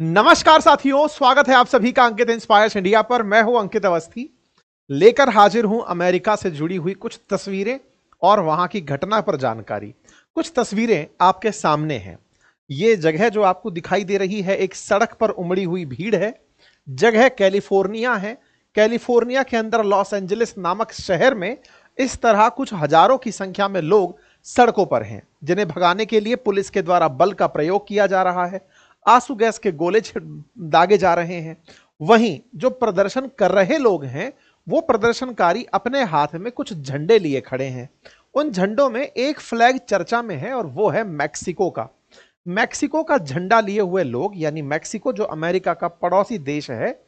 नमस्कार साथियों, स्वागत है आप सभी का अंकित इंस्पायर्स इंडिया पर। मैं हूं अंकित अवस्थी, लेकर हाजिर हूं अमेरिका से जुड़ी हुई कुछ तस्वीरें और वहां की घटना पर जानकारी। कुछ तस्वीरें आपके सामने हैं। ये जगह जो आपको दिखाई दे रही है, एक सड़क पर उमड़ी हुई भीड़ है। जगह कैलिफोर्निया है। कैलिफोर्निया के अंदर लॉस एंजलिस नामक शहर में इस तरह कुछ हजारों की संख्या में लोग सड़कों पर हैं, जिन्हें भगाने के लिए पुलिस के द्वारा बल का प्रयोग किया जा रहा है। आंसू गैस के गोले दागे जा रहे हैं। वहीं जो प्रदर्शन कर रहे लोग हैं, वो प्रदर्शनकारी अपने हाथ में कुछ झंडे लिए खड़े हैं। उन झंडों में एक फ्लैग चर्चा में है और वो है मैक्सिको का। मैक्सिको का झंडा लिए हुए लोग, यानी मैक्सिको जो अमेरिका का पड़ोसी देश है,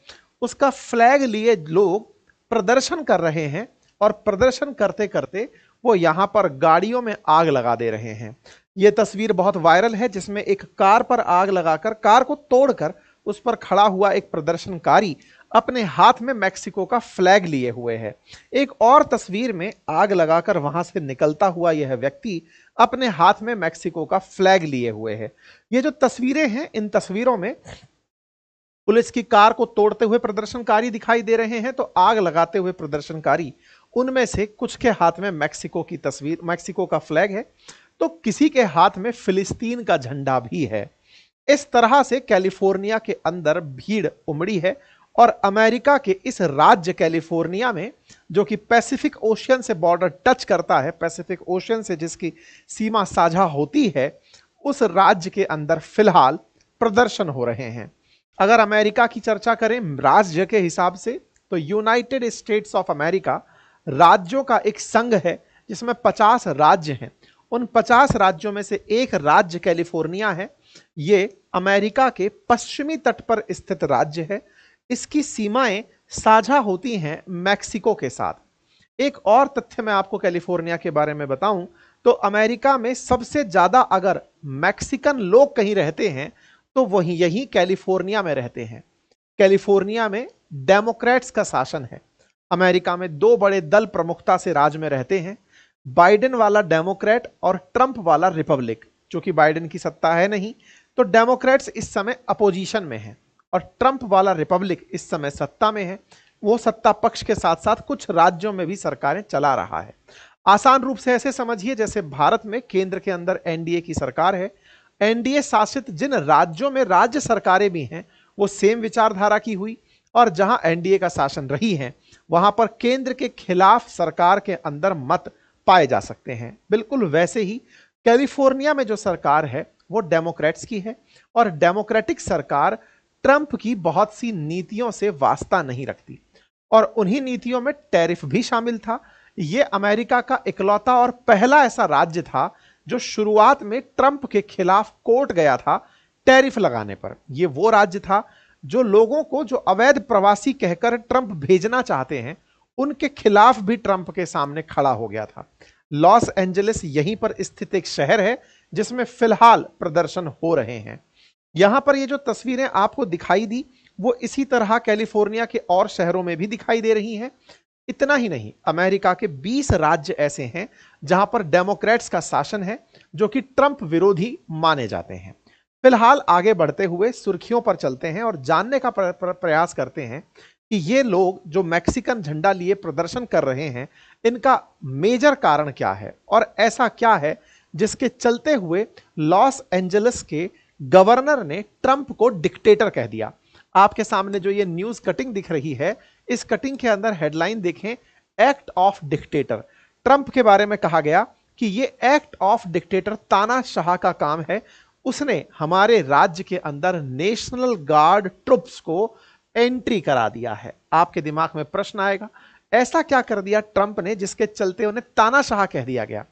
उसका फ्लैग लिए लोग प्रदर्शन कर रहे हैं और प्रदर्शन करते करते वो यहां पर गाड़ियों में आग लगा दे रहे हैं। यह तस्वीर बहुत वायरल है, जिसमें एक कार पर आग लगाकर, कार को तोड़कर उस पर खड़ा हुआ एक प्रदर्शनकारी अपने हाथ में मैक्सिको का फ्लैग लिए हुए है। एक और तस्वीर में आग लगाकर वहां से निकलता हुआ यह व्यक्ति अपने हाथ में मैक्सिको का फ्लैग लिए हुए है। ये जो तस्वीरें हैं, इन तस्वीरों में पुलिस की कार को तोड़ते हुए प्रदर्शनकारी दिखाई दे रहे हैं, तो आग लगाते हुए प्रदर्शनकारी, उनमें से कुछ के हाथ में मैक्सिको की तस्वीर, मैक्सिको का फ्लैग है, तो किसी के हाथ में फिलिस्तीन का झंडा भी है। इस तरह से कैलिफोर्निया के अंदर भीड़ उमड़ी है और अमेरिका के इस राज्य कैलिफोर्निया में, जो कि पैसिफिक ओशियन से बॉर्डर टच करता है, पैसिफिक ओशियन से जिसकी सीमा साझा होती है, उस राज्य के अंदर फिलहाल प्रदर्शन हो रहे हैं। अगर अमेरिका की चर्चा करें राज्य के हिसाब से, तो यूनाइटेड स्टेट्स ऑफ अमेरिका राज्यों का एक संघ है, जिसमें 50 राज्य हैं। उन 50 राज्यों में से एक राज्य कैलिफोर्निया है। ये अमेरिका के पश्चिमी तट पर स्थित राज्य है। इसकी सीमाएं साझा होती हैं मैक्सिको के साथ। एक और तथ्य मैं आपको कैलिफोर्निया के बारे में बताऊं, तो अमेरिका में सबसे ज्यादा अगर मैक्सिकन लोग कहीं रहते हैं, तो वही यही कैलिफोर्निया में रहते हैं। कैलिफोर्निया में डेमोक्रेट्स का शासन है। अमेरिका में दो बड़े दल प्रमुखता से राज में रहते हैं, बाइडेन वाला डेमोक्रेट और ट्रंप वाला रिपब्लिक। क्योंकि बाइडेन की सत्ता है नहीं, तो डेमोक्रेट्स इस समय अपोजिशन में है और ट्रंप वाला रिपब्लिक इस समय सत्ता में है। वो सत्ता पक्ष के साथ साथ कुछ राज्यों में भी सरकारें चला रहा है। आसान रूप से ऐसे समझिए जैसे भारत में केंद्र के अंदर एनडीए की सरकार है। एनडीए शासित जिन राज्यों में राज्य सरकारें भी हैं, वो सेम विचारधारा की हुई, और जहां एनडीए का शासन रही है, वहां पर केंद्र के खिलाफ सरकार के अंदर मत पाए जा सकते हैं। बिल्कुल वैसे ही कैलिफोर्निया में जो सरकार है वो डेमोक्रेट्स की है, और डेमोक्रेटिक सरकार ट्रंप की बहुत सी नीतियों से वास्ता नहीं रखती, और उन्हीं नीतियों में टैरिफ भी शामिल था। यह अमेरिका का इकलौता और पहला ऐसा राज्य था जो शुरुआत में ट्रंप के खिलाफ कोर्ट गया था टैरिफ लगाने पर। यह वो राज्य था जो लोगों को, जो अवैध प्रवासी कहकर ट्रंप भेजना चाहते हैं, उनके खिलाफ भी ट्रंप के सामने खड़ा हो गया था। लॉस एंजलिस यहीं पर स्थित एक शहर है जिसमें फिलहाल प्रदर्शन हो रहे हैं। यहां पर ये जो तस्वीरें आपको दिखाई दी, वो इसी तरह कैलिफोर्निया के और शहरों में भी दिखाई दे रही हैं। इतना ही नहीं, अमेरिका के 20 राज्य ऐसे हैं जहां पर डेमोक्रेट्स का शासन है, जो कि ट्रंप विरोधी माने जाते हैं। फिलहाल आगे बढ़ते हुए सुर्खियों पर चलते हैं और जानने का प्रयास करते हैं कि ये लोग जो मैक्सिकन झंडा लिए प्रदर्शन कर रहे हैं, इनका मेजर कारण क्या है, और ऐसा क्या है जिसके चलते हुए लॉस एंजलिस के गवर्नर ने ट्रंप को डिक्टेटर कह दिया। आपके सामने जो ये न्यूज कटिंग दिख रही है, इस कटिंग के अंदर हेडलाइन देखें, एक्ट ऑफ डिक्टेटर। ट्रंप के बारे में कहा गया कि ये एक्ट ऑफ डिक्टेटर तानाशाह का काम है। उसने हमारे राज्य के अंदर नेशनल गार्ड ट्रुप्स को एंट्री करा दिया है। आपके दिमाग में प्रश्न आएगा, ऐसा क्या कर दिया ट्रंप ने जिसके चलते उन्हें तानाशाह कह दिया गया?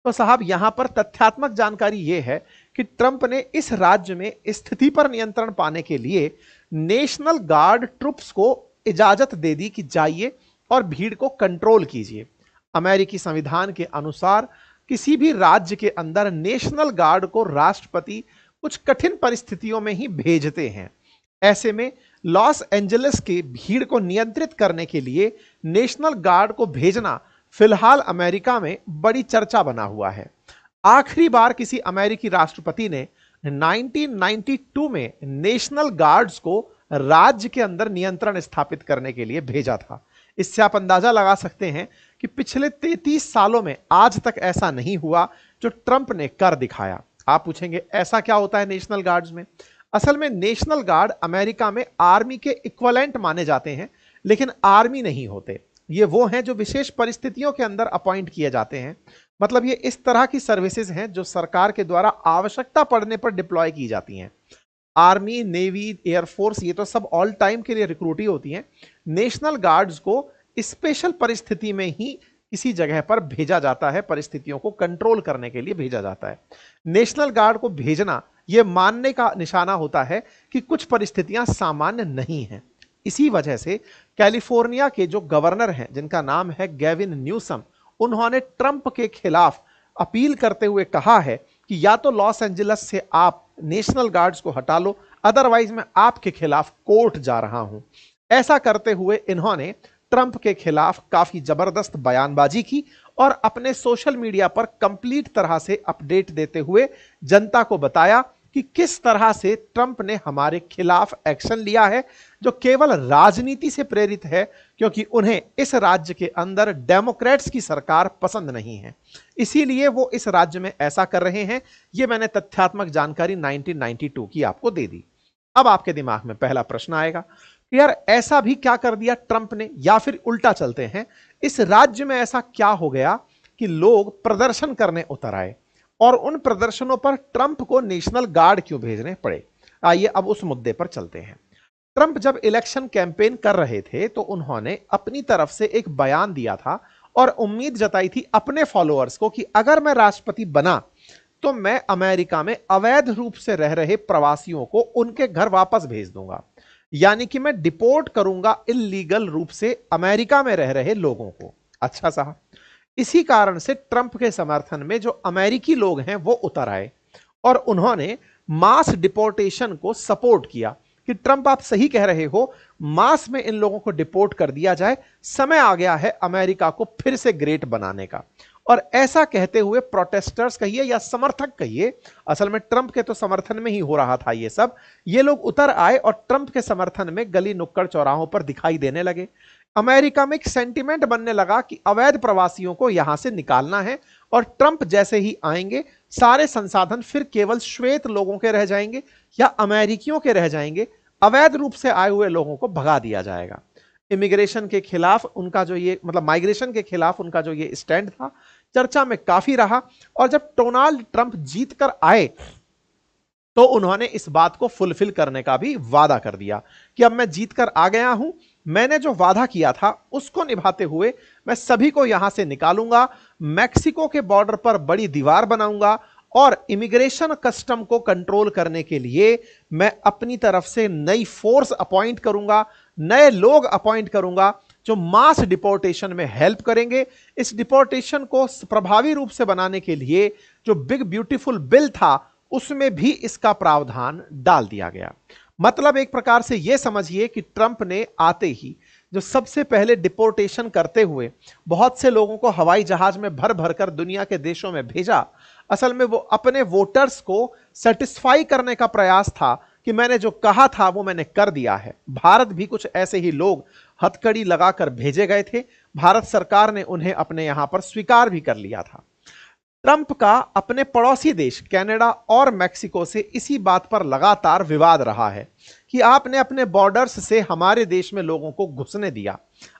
तो साहब, यहां पर तथ्यात्मक जानकारी यह है कि ट्रंप ने इस राज्य में स्थिति पर नियंत्रण पाने के लिए नेशनल गार्ड ट्रुप्स को इजाजत दे दी कि जाइए और भीड़ को कंट्रोल कीजिए। अमेरिकी संविधान के अनुसार किसी भी राज्य के अंदर नेशनल गार्ड को राष्ट्रपति कुछ कठिन परिस्थितियों में ही भेजते हैं। ऐसे में लॉस एंजलिस की भीड़ को नियंत्रित करने के लिए नेशनल गार्ड को भेजना फिलहाल अमेरिका में बड़ी चर्चा बना हुआ है। आखिरी बार किसी अमेरिकी राष्ट्रपति ने 1992 में नेशनल गार्ड्स को राज्य के अंदर नियंत्रण स्थापित करने के लिए भेजा था। इससे आप अंदाजा लगा सकते हैं कि पिछले 33 सालों में आज तक ऐसा नहीं हुआ जो ट्रंप ने कर दिखाया। आप पूछेंगे ऐसा क्या होता है नेशनल गार्ड्स में? असल में नेशनल गार्ड अमेरिका में आर्मी के इक्विवेलेंट माने जाते हैं, लेकिन आर्मी नहीं होते। ये वो हैं जो विशेष परिस्थितियों के अंदर अपॉइंट किए जाते हैं। मतलब ये इस तरह की सर्विसेज हैं जो सरकार के द्वारा आवश्यकता पड़ने पर डिप्लॉय की जाती हैं। आर्मी, नेवी, एयरफोर्स ये तो सब ऑल टाइम के लिए रिक्रूट ही होती हैं। नेशनल गार्ड्स को स्पेशल परिस्थिति में ही किसी जगह पर भेजा जाता है, परिस्थितियों को कंट्रोल करने के लिए भेजा जाता है। नेशनल गार्ड को भेजना यह मानने का निशाना होता है कि कुछ परिस्थितियां सामान्य नहीं हैं। इसी वजह से कैलिफोर्निया के जो गवर्नर हैं, जिनका नाम है गेविन न्यूसम, उन्होंने ट्रंप के खिलाफ अपील करते हुए कहा है कि या तो लॉस एंजलिस से आप नेशनल गार्ड्स को हटा लो, अदरवाइज मैं आपके खिलाफ कोर्ट जा रहा हूं। ऐसा करते हुए इन्होंने ट्रंप के खिलाफ काफी जबरदस्त बयानबाजी की और अपने सोशल मीडिया पर कंप्लीट तरह से अपडेट देते हुए जनता को बताया कि किस तरह से ट्रंप ने हमारे खिलाफ एक्शन लिया है, जो केवल राजनीति से प्रेरित है, क्योंकि उन्हें इस राज्य के अंदर डेमोक्रेट्स की सरकार पसंद नहीं है, इसीलिए वो इस राज्य में ऐसा कर रहे हैं। ये मैंने तथ्यात्मक जानकारी 1992 की आपको दे दी। अब आपके दिमाग में पहला प्रश्न आएगा, यार ऐसा भी क्या कर दिया ट्रंप ने, या फिर उल्टा चलते हैं, इस राज्य में ऐसा क्या हो गया कि लोग प्रदर्शन करने उतर आए और उन प्रदर्शनों पर ट्रंप को नेशनल गार्ड क्यों भेजने पड़े? आइए अब उस मुद्दे पर चलते हैं। ट्रंप जब इलेक्शन कैंपेन कर रहे थे तो उन्होंने अपनी तरफ से एक बयान दिया था और उम्मीद जताई थी अपने फॉलोअर्स को कि अगर मैं राष्ट्रपति बना तो मैं अमेरिका में अवैध रूप से रह रहे प्रवासियों को उनके घर वापस भेज दूंगा, यानी कि मैं डिपोर्ट करूंगा इल्लीगल रूप से अमेरिका में रह रहे लोगों को। अच्छा साहब, इसी कारण से ट्रंप के समर्थन में जो अमेरिकी लोग हैं वो उतर आए और उन्होंने मास डिपोर्टेशन को सपोर्ट किया कि ट्रंप आप सही कह रहे हो, मास में इन लोगों को डिपोर्ट कर दिया जाए, समय आ गया है अमेरिका को फिर से ग्रेट बनाने का। और ऐसा कहते हुए प्रोटेस्टर्स कहिए या समर्थक कहिए, असल में ट्रंप के तो समर्थन में ही हो रहा था ये सब, ये लोग उतर आए और ट्रंप के समर्थन में गली नुक्कड़ चौराहों पर दिखाई देने लगे। अमेरिका में एक सेंटिमेंट बनने लगा कि अवैध प्रवासियों को यहां से निकालना है और ट्रंप जैसे ही आएंगे सारे संसाधन फिर केवल श्वेत लोगों के रह जाएंगे या अमेरिकियों के रह जाएंगे, अवैध रूप से आए हुए लोगों को भगा दिया जाएगा। इमिग्रेशन के खिलाफ उनका जो ये माइग्रेशन के खिलाफ उनका जो ये स्टैंड था चर्चा में काफी रहा। और जब डोनाल्ड ट्रंप जीत कर आए तो उन्होंने इस बात को फुलफिल करने का भी वादा कर दिया कि अब मैं जीत कर आ गया हूं, मैंने जो वादा किया था उसको निभाते हुए मैं सभी को यहां से निकालूंगा, मैक्सिको के बॉर्डर पर बड़ी दीवार बनाऊंगा और इमिग्रेशन कस्टम को कंट्रोल करने के लिए मैं अपनी तरफ से नई फोर्स अपॉइंट करूंगा, नए लोग अपॉइंट करूंगा जो मास डिपोर्टेशन में हेल्प करेंगे। इस डिपोर्टेशन को प्रभावी रूप से बनाने के लिए जो बिग ब्यूटीफुल बिल था उसमें भी इसका प्रावधान डाल दिया गया। मतलब एक प्रकार से यह समझिए कि ट्रंप ने आते ही जो सबसे पहले डिपोर्टेशन करते हुए बहुत से लोगों को हवाई जहाज में भर भर कर दुनिया के देशों में भेजा, असल में वो अपने वोटर्स को सेटिस्फाई करने का प्रयास था कि मैंने जो कहा था वो मैंने कर दिया है। भारत भी कुछ ऐसे ही लोग हथकड़ी लगाकर भेजे गए थे, भारत सरकार ने उन्हें अपने यहां पर स्वीकार भी कर लिया था। ट्रंप का अपने पड़ोसी देश कनाडा और मेक्सिको से इसी बात पर लगातार विवाद रहा है कि आपने अपने बॉर्डर्स से हमारे देश में लोगों को घुसने दिया,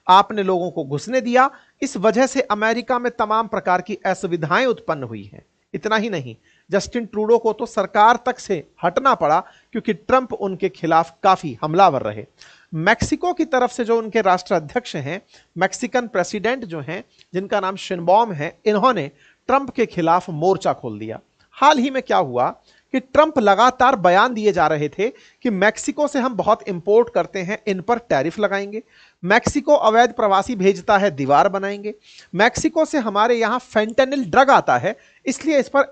आपने लोगों को घुसने दिया, इस वजह से अमेरिका में तमाम प्रकार की असुविधाएं उत्पन्न हुई हैं। इतना ही नहीं, जस्टिन ट्रूडो को तो सरकार तक से हटना पड़ा क्योंकि ट्रंप उनके खिलाफ काफी हमलावर रहे। मेक्सिको की तरफ से जो उनके राष्ट्राध्यक्ष हैं, मैक्सिकन प्रेसिडेंट जो हैं जिनका नाम शेनबॉम है, इन्होंने ट्रंप के खिलाफ मोर्चा खोल दिया। हाल ही में क्या हुआ कि ट्रंप लगातार बयान दिए जा रहे थे कि मैक्सिको से हम बहुत इंपोर्ट करते हैं, इन पर टैरिफ लगाएंगे, मैक्सिको अवैध प्रवासी भेजता है, दीवार बनाएंगे, मैक्सिको से हमारे यहां फेंटेनिल ड्रग आता है इसलिए इस पर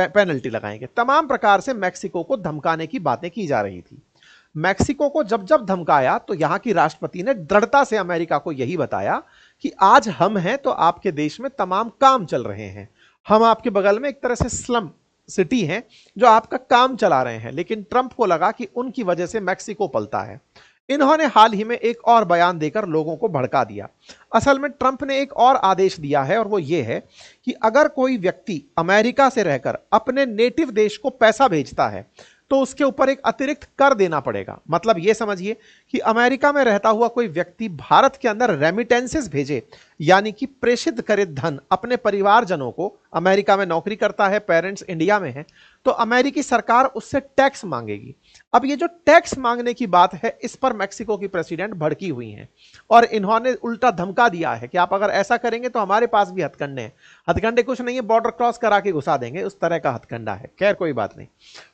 पेनल्टी लगाएंगे। तमाम प्रकार से मैक्सिको को धमकाने की बातें की जा रही थी। मैक्सिको को जब जब धमकाया तो यहां की राष्ट्रपति ने दृढ़ता से अमेरिका को यही बताया कि आज हम हैं तो आपके देश में तमाम काम चल रहे हैं, हम आपके बगल में एक तरह से स्लम सिटी हैं जो आपका काम चला रहे हैं, लेकिन ट्रंप को लगा कि उनकी वजह से मैक्सिको पलता है। इन्होंने हाल ही में एक और बयान देकर लोगों को भड़का दिया। असल में ट्रंप ने एक और आदेश दिया है और वो ये है कि अगर कोई व्यक्ति अमेरिका से रहकर अपने नेटिव देश को पैसा भेजता है तो उसके ऊपर एक अतिरिक्त कर देना पड़ेगा। मतलब ये समझिए कि अमेरिका में रहता हुआ कोई व्यक्ति भारत के अंदर रेमिटेंसेस भेजे, यानी कि प्रेषित करे धन अपने परिवारजनों को, अमेरिका में नौकरी करता है, पेरेंट्स इंडिया में हैं, तो अमेरिकी सरकार उससे टैक्स मांगेगी। अब ये जो टैक्स मांगने की बात है, इस पर मेक्सिको की प्रेसिडेंट भड़की हुई हैं और इन्होंने उल्टा धमका दिया है कि आप अगर ऐसा करेंगे तो हमारे पास भी हथकंडे हैं। हथकंडे कुछ नहीं है, बॉर्डर क्रॉस करा के घुसा देंगे, उस तरह का हथकंडा है। खैर कोई बात नहीं।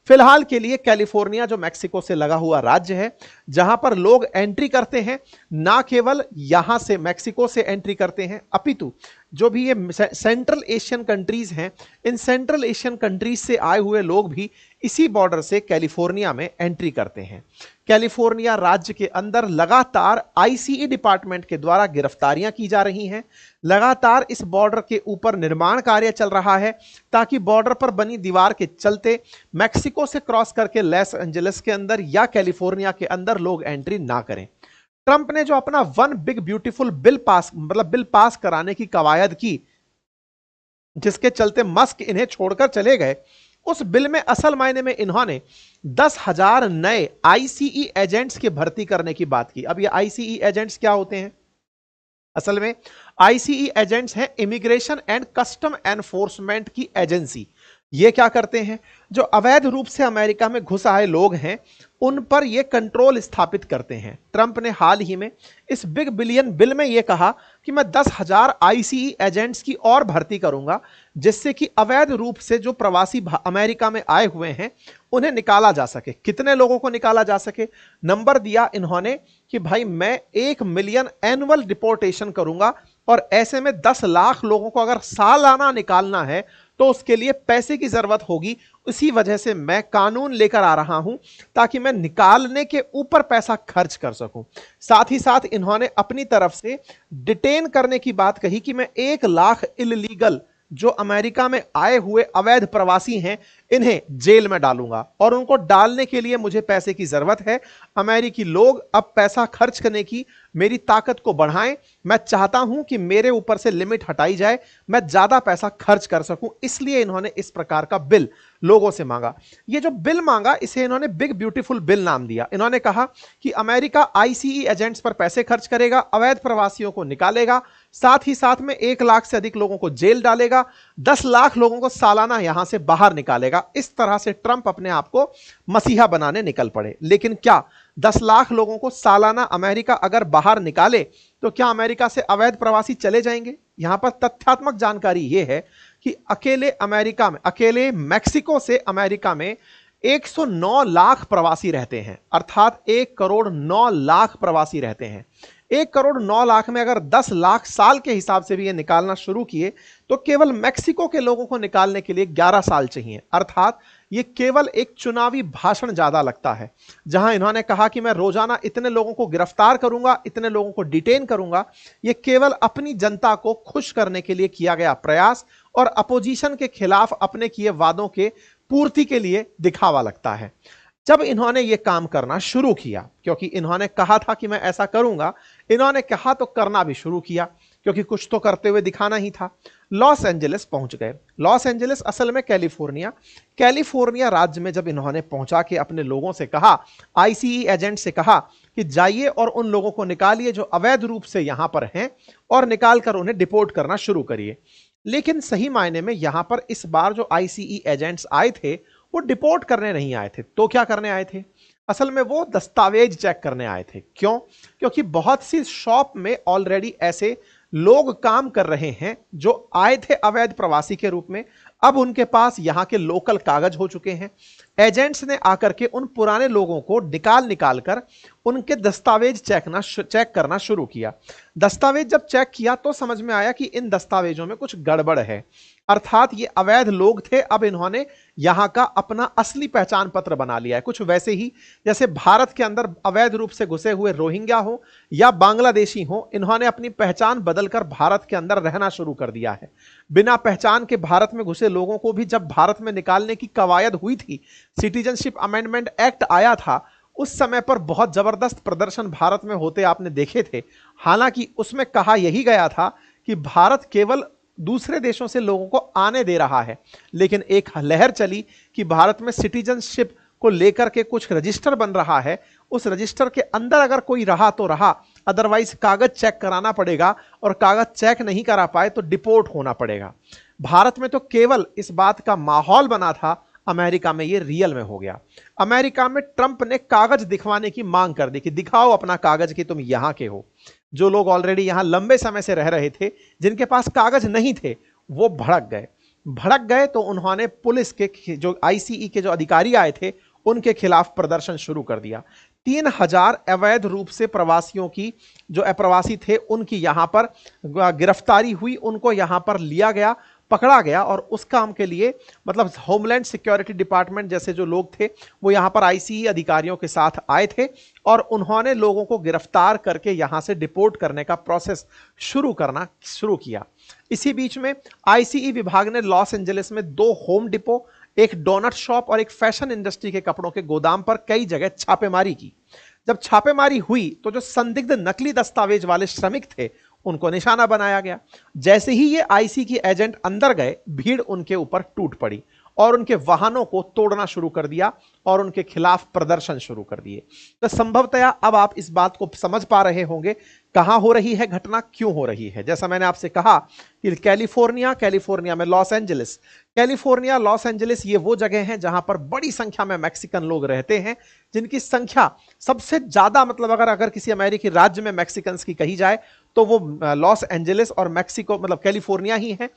फिलहाल के लिए कैलिफोर्निया जो मेक्सिको से लगा हुआ राज्य है, जहां पर लोग एंट्री करते हैं, ना केवल यहां से मेक्सिको से एंट्री करते हैं, अपितु जो भी ये सेंट्रल एशियन कंट्रीज हैं, इन सेंट्रल एशियन कंट्रीज से आए हुए लोग भी इसी बॉर्डर से कैलिफोर्निया में एंट्री करते हैं। कैलिफोर्निया राज्य के अंदर लगातार आईसीई डिपार्टमेंट के द्वारा गिरफ्तारियां की जा रही हैं। लगातार इस बॉर्डर के ऊपर निर्माण कार्य चल रहा है ताकि बॉर्डर पर बनी दीवार के चलते मैक्सिको से क्रॉस करके लॉस एंजलिस के अंदर या कैलिफोर्निया के अंदर लोग एंट्री ना करें। ट्रंप ने जो अपना one big beautiful bill pass कराने की कवायद की, जिसके चलते मस्क इन्हें छोड़कर चले गए, उस बिल में असल मायने में इन्होंने 10,000 नए आईसीई एजेंट्स की भर्ती करने की बात की। अब ये आईसीई एजेंट्स क्या होते हैं? असल में आईसीई एजेंट्स हैं इमिग्रेशन एंड कस्टम एनफोर्समेंट की एजेंसी। ये क्या करते हैं? जो अवैध रूप से अमेरिका में घुस आए लोग हैं, उन पर ये कंट्रोल स्थापित करते हैं। ट्रंप ने हाल ही में इस बिग बिलियन बिल में यह कहा कि मैं 10,000 आईसीई एजेंट्स की और भर्ती करूंगा, जिससे कि अवैध रूप से जो प्रवासी अमेरिका में आए हुए हैं उन्हें निकाला जा सके। कितने लोगों को निकाला जा सके? नंबर दिया इन्होंने कि भाई मैं 1 मिलियन एनुअल डिपोर्टेशन करूंगा, और ऐसे में 10 लाख लोगों को अगर सालाना निकालना है तो उसके लिए पैसे की जरूरत होगी। इसी वजह से मैं कानून लेकर आ रहा हूं ताकि मैं निकालने के ऊपर पैसा खर्च कर सकूं। साथ ही साथ इन्होंने अपनी तरफ से डिटेन करने की बात कही कि मैं 1 लाख इल्लीगल जो अमेरिका में आए हुए अवैध प्रवासी हैं, इन्हें जेल में डालूंगा, और उनको डालने के लिए मुझे पैसे की जरूरत है। अमेरिकी लोग अब पैसा खर्च करने की मेरी ताकत को बढ़ाएं। मैं चाहता हूं कि मेरे ऊपर से लिमिट हटाई जाए, मैं ज्यादा पैसा खर्च कर सकूं, इसलिए इन्होंने इस प्रकार का बिल लोगों से मांगा। ये जो बिल मांगा, इसे इन्होंने बिग ब्यूटीफुल बिल नाम दिया। इन्होंने कहा कि अमेरिका आईसीई एजेंट्स पर पैसे खर्च करेगा, अवैध प्रवासियों को निकालेगा, साथ ही साथ में 1 लाख से अधिक लोगों को जेल डालेगा, 10 लाख लोगों को सालाना यहां से बाहर निकालेगा। इस तरह से ट्रंप अपने आप को मसीहा बनाने निकल पड़े। लेकिन क्या 10 लाख लोगों को सालाना अमेरिका अगर बाहर निकाले तो क्या अमेरिका से अवैध प्रवासी चले जाएंगे? यहां पर तथ्यात्मक जानकारी यह है कि अकेले मैक्सिको से अमेरिका में 109 लाख प्रवासी रहते हैं, अर्थात 1 करोड़ 9 लाख प्रवासी रहते हैं। 1 करोड़ 9 लाख में अगर 10 लाख साल के हिसाब से भी ये निकालना शुरू किए तो केवल मैक्सिको के लोगों को निकालने के लिए 11 साल चाहिए। अर्थात ये केवल एक चुनावी भाषण ज्यादा लगता है, जहां इन्होंने कहा कि मैं रोजाना इतने लोगों को गिरफ्तार करूंगा, इतने लोगों को डिटेन करूंगा। ये केवल अपनी जनता को खुश करने के लिए किया गया प्रयास और अपोजिशन के खिलाफ अपने किए वादों के पूर्ति के लिए दिखावा लगता है। जब इन्होंने ये काम करना शुरू किया, क्योंकि इन्होंने कहा था कि मैं ऐसा करूंगा, इन्होंने कहा तो करना भी शुरू किया, क्योंकि कुछ तो करते हुए दिखाना ही था। लॉस एंजलिस पहुंच गए। लॉस एंजलिस असल में कैलिफोर्निया राज्य में जब इन्होंने पहुंचा के अपने लोगों से कहा, आईसीई एजेंट से कहा कि जाइए और उन लोगों को निकालिए जो अवैध रूप से यहां पर हैं, और निकालकर उन्हें डिपोर्ट करना शुरू करिए। लेकिन सही मायने में यहां पर इस बार जो आईसीई एजेंट्स आए थे वो डिपोर्ट करने नहीं आए थे। तो क्या करने आए थे? असल में वो दस्तावेज चेक करने आए थे। क्यों? क्योंकि बहुत सी शॉप में ऑलरेडी ऐसे लोग काम कर रहे हैं जो आए थे अवैध प्रवासी के रूप में, अब उनके पास यहां के लोकल कागज हो चुके हैं। एजेंट्स ने आकर के उन पुराने लोगों को निकाल कर उनके दस्तावेज चेक करना शुरू किया। दस्तावेज जब चेक किया तो समझ में आया कि इन दस्तावेजों में कुछ गड़बड़ है, अर्थात ये अवैध लोग थे। अब इन्होंने यहां का अपना असली पहचान पत्र बना लिया है, कुछ वैसे ही जैसे भारत के अंदर अवैध रूप से घुसे हुए रोहिंग्या हो या बांग्लादेशी हो, इन्होंने अपनी पहचान बदलकर भारत के अंदर रहना शुरू कर दिया है। बिना पहचान के भारत में घुसे लोगों को भी जब भारत में निकालने की कवायद हुई थी, सिटीजनशिप अमेंडमेंट एक्ट आया था, उस समय पर बहुत जबरदस्त प्रदर्शन भारत में होते आपने देखे थे। हालांकि उसमें कहा यही गया था कि भारत केवल दूसरे देशों से लोगों को आने दे रहा है, लेकिन एक लहर चली कि भारत में सिटीजनशिप को लेकर के कुछ रजिस्टर बन रहा है, उस रजिस्टर के अंदर अगर कोई रहा तो रहा, अदरवाइज कागज चेक कराना पड़ेगा, और कागज चेक नहीं करा पाए तो डिपोर्ट होना पड़ेगा। भारत में तो केवल इस बात का माहौल बना था, अमेरिका में ये रियल में हो गया। अमेरिका में ट्रंप ने कागज दिखवाने की मांग कर दी कि दिखाओ अपना कागज कि तुम यहां के हो। जो लोग ऑलरेडी यहां लंबे समय से रह रहे थे, जिनके पास कागज नहीं थे, वो भड़क गए तो उन्होंने पुलिस के जो आईसीई के जो अधिकारी आए थे उनके खिलाफ प्रदर्शन शुरू कर दिया। 3000 अवैध रूप से प्रवासियों की, जो अप्रवासी थे, उनकी यहां पर गिरफ्तारी हुई, उनको यहां पर लिया गया, पकड़ा गया, और उस काम के लिए मतलब होमलैंड सिक्योरिटी डिपार्टमेंट जैसे जो लोग थे वो यहां पर आईसीई अधिकारियों के साथ आए थे और उन्होंने लोगों को गिरफ्तार करके यहां से डिपोर्ट करने का प्रोसेस शुरू किया। इसी बीच में आईसीई विभाग ने लॉस एंजलिस में 2 होम डिपो, एक डोनट शॉप और एक फैशन इंडस्ट्री के कपड़ों के गोदाम पर कई जगह छापेमारी की। जब छापेमारी हुई तो जो संदिग्ध नकली दस्तावेज वाले श्रमिक थे उनको निशाना बनाया गया। जैसे ही ये आईसी के एजेंट अंदर गए, भीड़ उनके ऊपर टूट पड़ी और उनके वाहनों को तोड़ना शुरू कर दिया और उनके खिलाफ प्रदर्शन शुरू कर दिए। तो संभवतया अब आप इस बात को समझ पा रहे होंगे कहां हो रही है घटना, क्यों हो रही है। जैसा मैंने आपसे कहा कि कैलिफोर्निया में Los Angeles, California Los Angeles ये वो जगह हैं जहां पर बड़ी संख्या में मैक्सिकन लोग रहते हैं, जिनकी संख्या सबसे ज्यादा, मतलब अगर किसी अमेरिकी राज्य में मैक्सिकन्स की कही जाए तो वो लॉस एंजलिस और मैक्सिको मतलब कैलिफोर्निया ही है।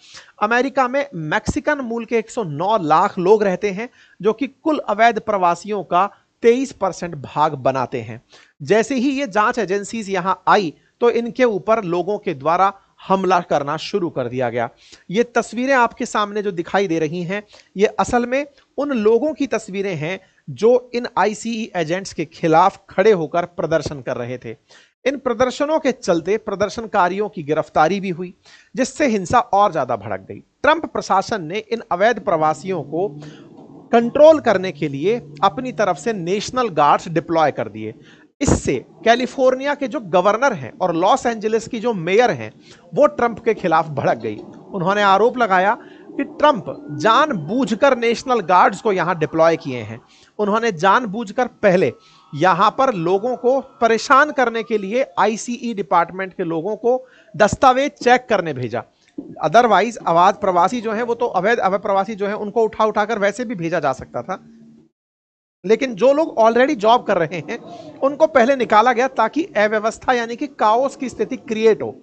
अमेरिका में मैक्सिकन मूल के 109 लाख लोग रहते हैं, जो कि कुल अवैध प्रवासियों का 23% भाग बनाते हैं। जैसे ही ये जांच एजेंसीज यहां आई तो इनके ऊपर लोगों के द्वारा हमला करना शुरू कर दिया गया। ये तस्वीरें आपके सामने जो दिखाई दे रही हैं, ये असल में उन लोगों की तस्वीरें हैं जो इन आईसीई एजेंट्स के खिलाफ खड़े होकर प्रदर्शन कर रहे थे। इन प्रदर्शनों के चलते प्रदर्शनकारियों की गिरफ्तारी भी हुई, जिससे हिंसा और ज्यादा भड़क गई। ट्रंप प्रशासन ने इन अवैध प्रवासियों को कंट्रोल करने के लिए अपनी तरफ से नेशनल गार्ड्स डिप्लॉय कर दिए। इससे कैलिफोर्निया के जो गवर्नर हैं और लॉस एंजलिस की जो मेयर हैं, वो ट्रंप के खिलाफ भड़क गई। उन्होंने आरोप लगाया कि ट्रंप जानबूझकर नेशनल गार्ड्स को यहां डिप्लॉय किए हैं। उन्होंने जानबूझकर पहले यहां पर लोगों को परेशान करने के लिए आईसीई डिपार्टमेंट के लोगों को दस्तावेज चेक करने भेजा। अदरवाइज अवैध प्रवासी जो हैं, वो तो अवैध प्रवासी जो हैं उनको उठाकर वैसे भी भेजा जा सकता था, लेकिन जो लोग ऑलरेडी जॉब कर रहे हैं उनको पहले निकाला गया ताकि अव्यवस्था यानी कि काओस की स्थिति क्रिएट हो।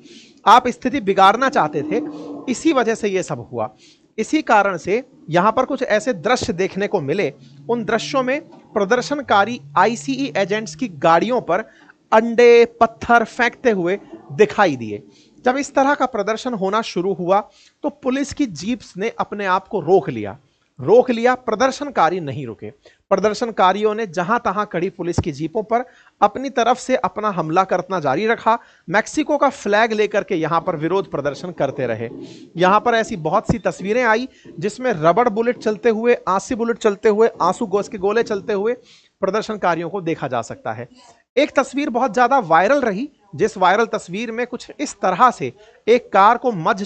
आप स्थिति बिगाड़ना चाहते थे, इसी वजह से यह सब हुआ। इसी कारण से यहां पर कुछ ऐसे दृश्य देखने को मिले। उन दृश्यों में प्रदर्शनकारी आईसीई एजेंट्स की गाड़ियों पर अंडे पत्थर फेंकते हुए दिखाई दिए। जब इस तरह का प्रदर्शन होना शुरू हुआ तो पुलिस की जीप्स ने अपने आप को रोक लिया। प्रदर्शनकारी नहीं रुके। प्रदर्शनकारियों ने जहां तहां खड़ी पुलिस की जीपों पर अपनी तरफ से अपना हमला करना जारी रखा। मैक्सिको का फ्लैग लेकर के यहां पर विरोध प्रदर्शन करते रहे। यहां पर ऐसी बहुत सी तस्वीरें आई जिसमें रबड़ बुलेट चलते हुए, आंसी बुलेट चलते हुए, आंसू गैस के गोले चलते हुए प्रदर्शनकारियों को देखा जा सकता है। एक तस्वीर बहुत ज्यादा वायरल रही, जिस वायरल तस्वीर में कुछ इस तरह से एक कार को मध्य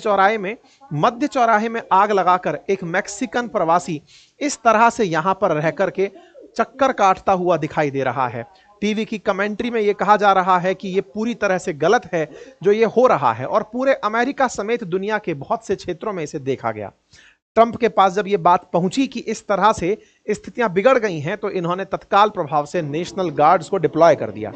चौराहे में आग लगाकर एक मैक्सिकन प्रवासी इस तरह से यहां पर रह करके चक्कर काटता हुआ दिखाई दे रहा है। टीवी की कमेंट्री में यह कहा जा रहा है कि यह पूरी तरह से गलत है जो ये हो रहा है, और पूरे अमेरिका समेत दुनिया के बहुत से क्षेत्रों में इसे देखा गया। ट्रंप के पास जब यह बात पहुंची कि इस तरह से स्थितियां बिगड़ गई हैं तो इन्होंने तत्काल प्रभाव से नेशनल गार्ड्स को डिप्लॉय कर दिया।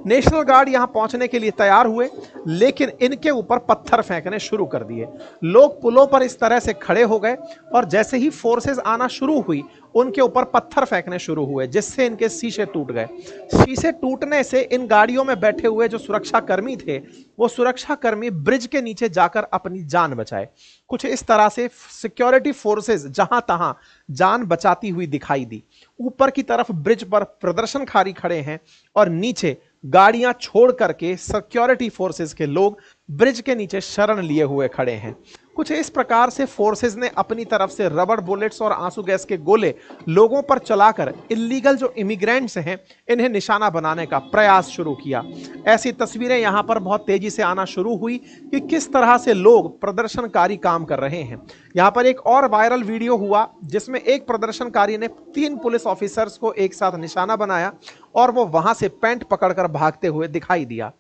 नेशनल गार्ड यहां पहुंचने के लिए तैयार हुए, लेकिन इनके ऊपर पत्थर फेंकने शुरू कर दिए। लोग पुलों पर इस तरह से खड़े हो गए और जैसे ही फोर्सेस आना शुरू हुई उनके ऊपर पत्थर फेंकने शुरू हुए, जिससे इनके शीशे टूट गए। शीशे टूटने से इन गाड़ियों में बैठे हुए जो सुरक्षा कर्मी थे, वो सुरक्षा कर्मी ब्रिज के नीचे जाकर अपनी जान बचाए। कुछ इस तरह से सिक्योरिटी फोर्सेस जहां तहां जान बचाती हुई दिखाई दी। ऊपर की तरफ ब्रिज पर प्रदर्शनकारी खड़े हैं और नीचे गाड़ियां छोड़ करके सिक्योरिटी फोर्सेस के लोग ब्रिज के नीचे शरण लिए हुए खड़े हैं। कुछ इस प्रकार से फोर्सेस ने अपनी तरफ से रबड़ बुलेट्स और आंसू गैस के गोले लोगों पर चलाकर इलीगल जो इमिग्रेंट्स हैं इन्हें निशाना बनाने का प्रयास शुरू किया। ऐसी तस्वीरें यहां पर बहुत तेजी से आना शुरू हुई कि किस तरह से लोग प्रदर्शनकारी काम कर रहे हैं। यहां पर एक और वायरल वीडियो हुआ जिसमें एक प्रदर्शनकारी ने 3 पुलिस ऑफिसर्स को एक साथ निशाना बनाया और वो वहां से पैंट पकड़कर भागते हुए दिखाई दिया।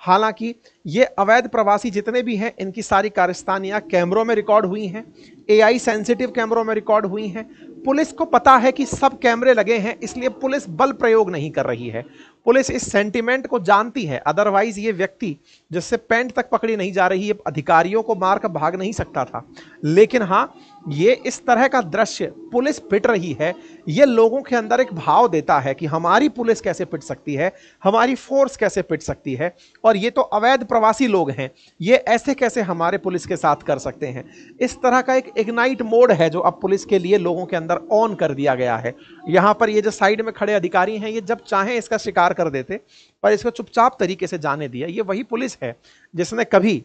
हालांकि ये अवैध प्रवासी जितने भी हैं इनकी सारी कारस्तानियां कैमरों में रिकॉर्ड हुई हैं, एआई सेंसिटिव कैमरों में रिकॉर्ड हुई हैं। पुलिस को पता है कि सब कैमरे लगे हैं, इसलिए पुलिस बल प्रयोग नहीं कर रही है। पुलिस इस सेंटिमेंट को जानती है, अदरवाइज ये व्यक्ति जिससे पैंट तक पकड़ी नहीं जा रही है अधिकारियों को मारकर भाग नहीं सकता था। लेकिन हाँ, ये इस तरह का दृश्य पुलिस पिट रही है, ये लोगों के अंदर एक भाव देता है कि हमारी पुलिस कैसे पिट सकती है, हमारी फोर्स कैसे पिट सकती है, और ये तो अवैध प्रवासी लोग हैं, ये ऐसे कैसे हमारे पुलिस के साथ कर सकते हैं। इस तरह का एक इग्नाइट मोड है जो अब पुलिस के लिए लोगों के अंदर ऑन कर दिया गया है। यहां पर ये जो साइड में खड़े अधिकारी हैं, ये जब चाहें इसका शिकार कर देते, पर इसको चुपचाप तरीके से जाने दिया। ये वही पुलिस है जिसने कभी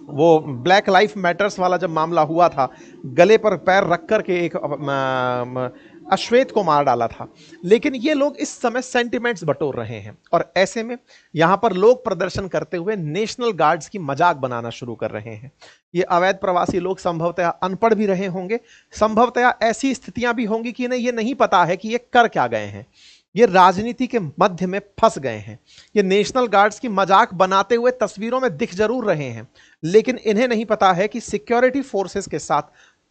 वो ब्लैक लाइफ मैटर्स वाला जब मामला हुआ था, गले पर पैर रख करके एक अश्वेत को मार डाला था। लेकिन ये लोग इस समय सेंटिमेंट्स बटोर रहे हैं और ऐसे में यहां पर लोग प्रदर्शन करते हुए नेशनल गार्ड्स की मजाक बनाना शुरू कर रहे हैं। ये अवैध प्रवासी लोग संभवतः अनपढ़ भी रहे होंगे, संभवतः ऐसी स्थितियां भी होंगी कि इन्हें ये नहीं पता है कि ये कर क्या गए हैं। ये राजनीति के मध्य में फंस गए हैं। ये नेशनल गार्ड्स की मजाक बनाते हुए तस्वीरों में दिख जरूर रहे हैं, लेकिन इन्हें नहीं पता है कि सिक्योरिटी फोर्सेस के साथ,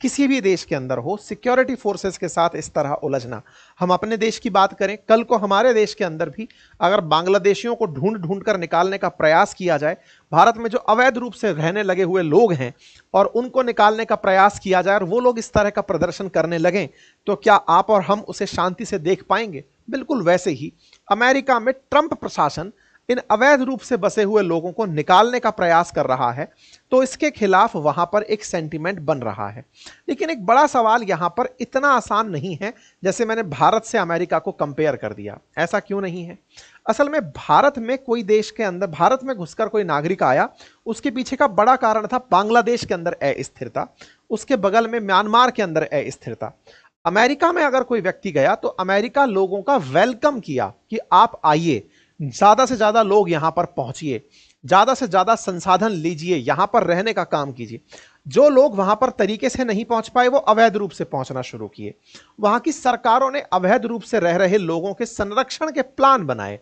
किसी भी देश के अंदर हो, सिक्योरिटी फोर्सेस के साथ इस तरह उलझना। हम अपने देश की बात करें, कल को हमारे देश के अंदर भी अगर बांग्लादेशियों को ढूंढ ढूंढ कर निकालने का प्रयास किया जाए, भारत में जो अवैध रूप से रहने लगे हुए लोग हैं और उनको निकालने का प्रयास किया जाए और वो लोग इस तरह का प्रदर्शन करने लगें, तो क्या आप और हम उसे शांति से देख पाएंगे? बिल्कुल वैसे ही अमेरिका में ट्रंप प्रशासन इन अवैध रूप से बसे हुए लोगों को निकालने का प्रयास कर रहा है, तो इसके खिलाफ वहां पर एक सेंटीमेंट बन रहा है। लेकिन एक बड़ा सवाल यहां पर इतना आसान नहीं है जैसे मैंने भारत से अमेरिका को कंपेयर कर दिया। ऐसा क्यों नहीं है? असल में भारत में कोई देश के अंदर, भारत में घुसकर कोई नागरिक आया, उसके पीछे का बड़ा कारण था बांग्लादेश के अंदर अस्थिरता, उसके बगल में म्यांमार के अंदर अस्थिरता। अमेरिका में अगर कोई व्यक्ति गया तो अमेरिका लोगों का वेलकम किया कि आप आइए, ज्यादा से ज्यादा लोग यहां पर पहुंचिए, ज्यादा से ज्यादा संसाधन लीजिए, यहां पर रहने का काम कीजिए। जो लोग वहां पर तरीके से नहीं पहुंच पाए वो अवैध रूप से पहुंचना शुरू किए। वहां की सरकारों ने अवैध रूप से रह रहे लोगों के संरक्षण के प्लान बनाए।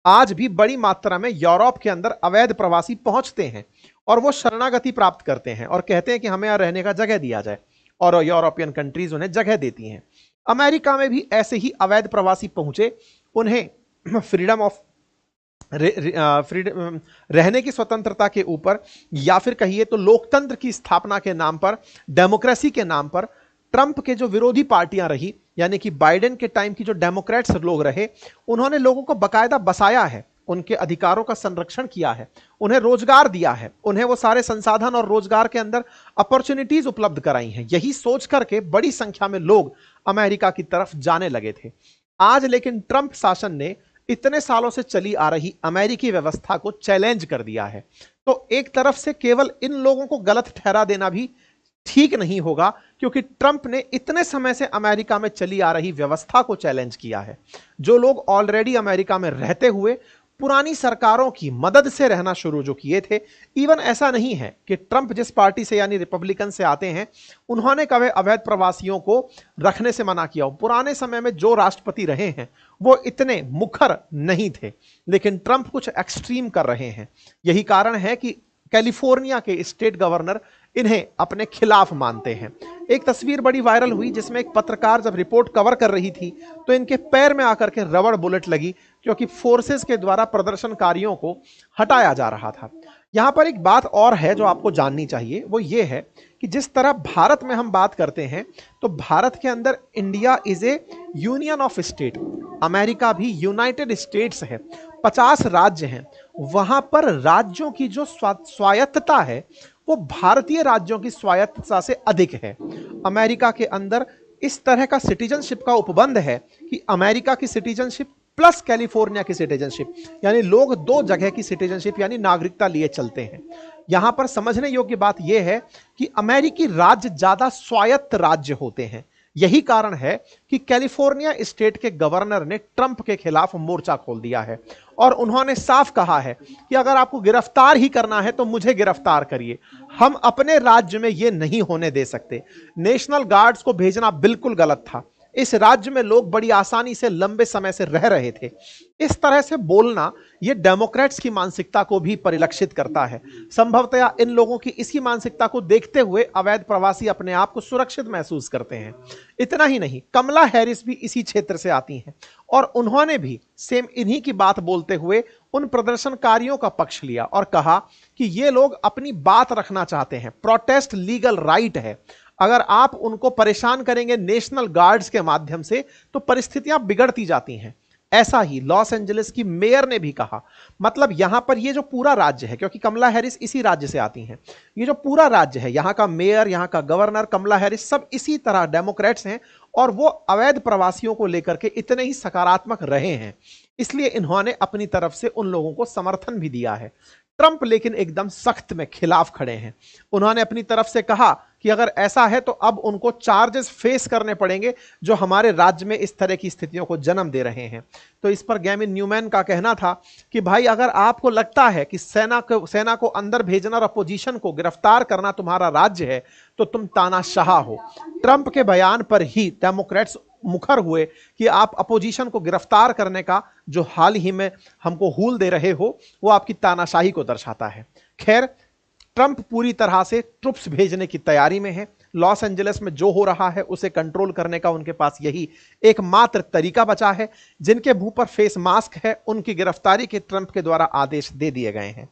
आज भी बड़ी मात्रा में यूरोप के अंदर अवैध प्रवासी पहुंचते हैं और वो शरणागति प्राप्त करते हैं और कहते हैं कि हमें यहां रहने का जगह दिया जाए, और यूरोपियन कंट्रीज उन्हें जगह देती हैं। अमेरिका में भी ऐसे ही अवैध प्रवासी पहुंचे, उन्हें फ्रीडम ऑफ रहने की स्वतंत्रता के ऊपर, या फिर कहिए तो लोकतंत्र की स्थापना के नाम पर, डेमोक्रेसी के नाम पर, ट्रंप के जो विरोधी पार्टियां रही, यानी कि बाइडेन के टाइम की जो डेमोक्रेट्स लोग रहे, उन्होंने लोगों को बकायदा बसाया है, उनके अधिकारों का संरक्षण किया है, उन्हें रोजगार दिया है, उन्हें वो सारे संसाधन और रोजगार के अंदर अपॉर्चुनिटीज उपलब्ध कराई हैं। यही सोच करके बड़ी संख्या में लोग अमेरिका की तरफ जाने लगे थे। आज लेकिन ट्रंप शासन ने इतने सालों से चली आ रही अमेरिकी व्यवस्था को चैलेंज कर दिया है। तो एक तरफ से केवल इन लोगों को गलत ठहरा देना भी ठीक नहीं होगा, क्योंकि ट्रंप ने इतने समय से अमेरिका में चली आ रही व्यवस्था को चैलेंज किया है। जो लोग ऑलरेडी अमेरिका में रहते हुए पुरानी सरकारों की मदद से रहना शुरू जो किए थे, इवन ऐसा नहीं है कि ट्रंप जिस पार्टी से यानी रिपब्लिकन से आते हैं उन्होंने कभी अवैध प्रवासियों को रखने से मना किया हो। पुराने समय में जो राष्ट्रपति रहे हैं वो इतने मुखर नहीं थे, लेकिन ट्रंप कुछ एक्सट्रीम कर रहे हैं। यही कारण है कि कैलिफोर्निया के स्टेट गवर्नर इन्हें अपने खिलाफ मानते हैं। एक तस्वीर बड़ी वायरल हुई जिसमें एक पत्रकार जब रिपोर्ट कवर कर रही थी तो इनके पैर में आकर के रबड़ बुलेट लगी, क्योंकि फोर्सेस के द्वारा प्रदर्शनकारियों को हटाया जा रहा था। यहां पर एक बात और है जो आपको जाननी चाहिए, वो ये है कि जिस तरह भारत में हम बात करते हैं तो भारत के अंदर India is A union of state, America भी यूनाइटेड स्टेट्स है, 50 राज्य हैं। वहां पर राज्यों की जो स्वायत्तता है वो भारतीय राज्यों की स्वायत्तता से अधिक है। अमेरिका के अंदर इस तरह का सिटीजनशिप का उपबंध है कि अमेरिका की सिटीजनशिप प्लस कैलिफोर्निया की सिटीजनशिप, यानी लोग दो जगह की सिटीजनशिप यानी नागरिकता लिए चलते हैं। यहां पर समझने योग्य बात यह है कि अमेरिकी राज्य ज्यादा स्वायत्त राज्य होते हैं। यही कारण है कि कैलिफोर्निया स्टेट के गवर्नर ने ट्रंप के खिलाफ मोर्चा खोल दिया है और उन्होंने साफ कहा है कि अगर आपको गिरफ्तार ही करना है तो मुझे गिरफ्तार करिए, हम अपने राज्य में यह नहीं होने दे सकते। नेशनल गार्ड्स को भेजना बिल्कुल गलत था। इस राज्य में लोग बड़ी आसानी से लंबे समय से रह रहे थे। इस तरह से बोलना यह डेमोक्रेट्स की मानसिकता को भी परिलक्षित करता है। संभवतया इन लोगों की इसी मानसिकता को देखते हुए अवैध प्रवासी अपने आप को सुरक्षित महसूस करते हैं। इतना ही नहीं, कमला हैरिस भी इसी क्षेत्र से आती हैं और उन्होंने भी सेम इन्हीं की बात बोलते हुए उन प्रदर्शनकारियों का पक्ष लिया और कहा कि ये लोग अपनी बात रखना चाहते हैं, प्रोटेस्ट लीगल राइट है। अगर आप उनको परेशान करेंगे नेशनल गार्ड्स के माध्यम से तो परिस्थितियां बिगड़ती जाती हैं। ऐसा ही लॉस एंजलिस की मेयर ने भी कहा। मतलब यहां पर ये जो पूरा राज्य है, क्योंकि कमला हैरिस इसी राज्य से आती हैं, ये जो पूरा राज्य है, यहां का मेयर, यहां का गवर्नर, कमला हैरिस, सब इसी तरह डेमोक्रेट्स हैं और वो अवैध प्रवासियों को लेकर के इतने ही सकारात्मक रहे हैं, इसलिए इन्होंने अपनी तरफ से उन लोगों को समर्थन भी दिया है। ट्रंप लेकिन एकदम सख्त में खिलाफ खड़े हैं। उन्होंने अपनी तरफ से कहा कि अगर ऐसा है तो अब उनको चार्जेस फेस करने पड़ेंगे जो हमारे राज्य में इस तरह की स्थितियों को जन्म दे रहे हैं। तो इस पर गैविन न्यूमैन का कहना था कि भाई अगर आपको लगता है कि सेना को अंदर भेजना और अपोजिशन को गिरफ्तार करना तुम्हारा राज्य है तो तुम तानाशाह हो। ट्रंप के बयान पर ही डेमोक्रेट्स मुखर हुए कि आप अपोजिशन को गिरफ्तार करने का जो हाल ही में हमको हूल दे रहे हो वो आपकी तानाशाही को दर्शाता है। खैर, ट्रंप पूरी तरह से ट्रुप्स भेजने की तैयारी में है। लॉस एंजलिस में जो हो रहा है उसे कंट्रोल करने का उनके पास यही एकमात्र तरीका बचा है। जिनके मुंह पर फेस मास्क है उनकी गिरफ्तारी के ट्रंप के द्वारा आदेश दे दिए गए हैं।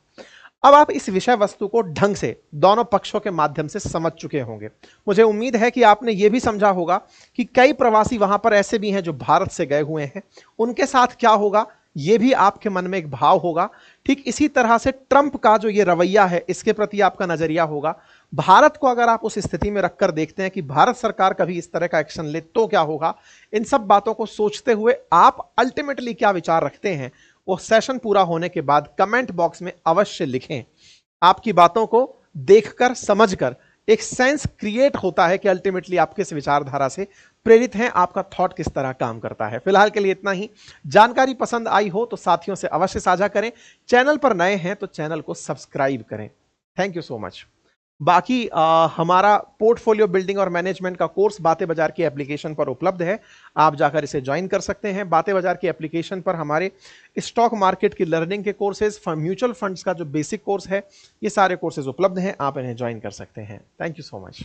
अब आप इस विषय वस्तु को ढंग से दोनों पक्षों के माध्यम से समझ चुके होंगे। मुझे उम्मीद है कि आपने यह भी समझा होगा कि कई प्रवासी वहां पर ऐसे भी हैं जो भारत से गए हुए हैं, उनके साथ क्या होगा यह भी आपके मन में एक भाव होगा। ठीक इसी तरह से ट्रंप का जो ये रवैया है इसके प्रति आपका नजरिया होगा। भारत को अगर आप उस स्थिति में रखकर देखते हैं कि भारत सरकार कभी इस तरह का एक्शन ले तो क्या होगा, इन सब बातों को सोचते हुए आप अल्टीमेटली क्या विचार रखते हैं वो सेशन पूरा होने के बाद कमेंट बॉक्स में अवश्य लिखें। आपकी बातों को देखकर समझकर एक सेंस क्रिएट होता है कि अल्टीमेटली आप किस विचारधारा से प्रेरित हैं, आपका थॉट किस तरह काम करता है। फिलहाल के लिए इतना ही। जानकारी पसंद आई हो तो साथियों से अवश्य साझा करें। चैनल पर नए हैं तो चैनल को सब्सक्राइब करें। Thank you so much. बाकी हमारा पोर्टफोलियो बिल्डिंग और मैनेजमेंट का कोर्स बातें बाजार की एप्लीकेशन पर उपलब्ध है, आप जाकर इसे ज्वाइन कर सकते हैं। बातें बाजार की एप्लीकेशन पर हमारे स्टॉक मार्केट की लर्निंग के कोर्सेज, म्यूचुअल फंड्स का जो बेसिक कोर्स है, ये सारे कोर्सेज उपलब्ध हैं, आप इन्हें ज्वाइन कर सकते हैं। Thank you so much.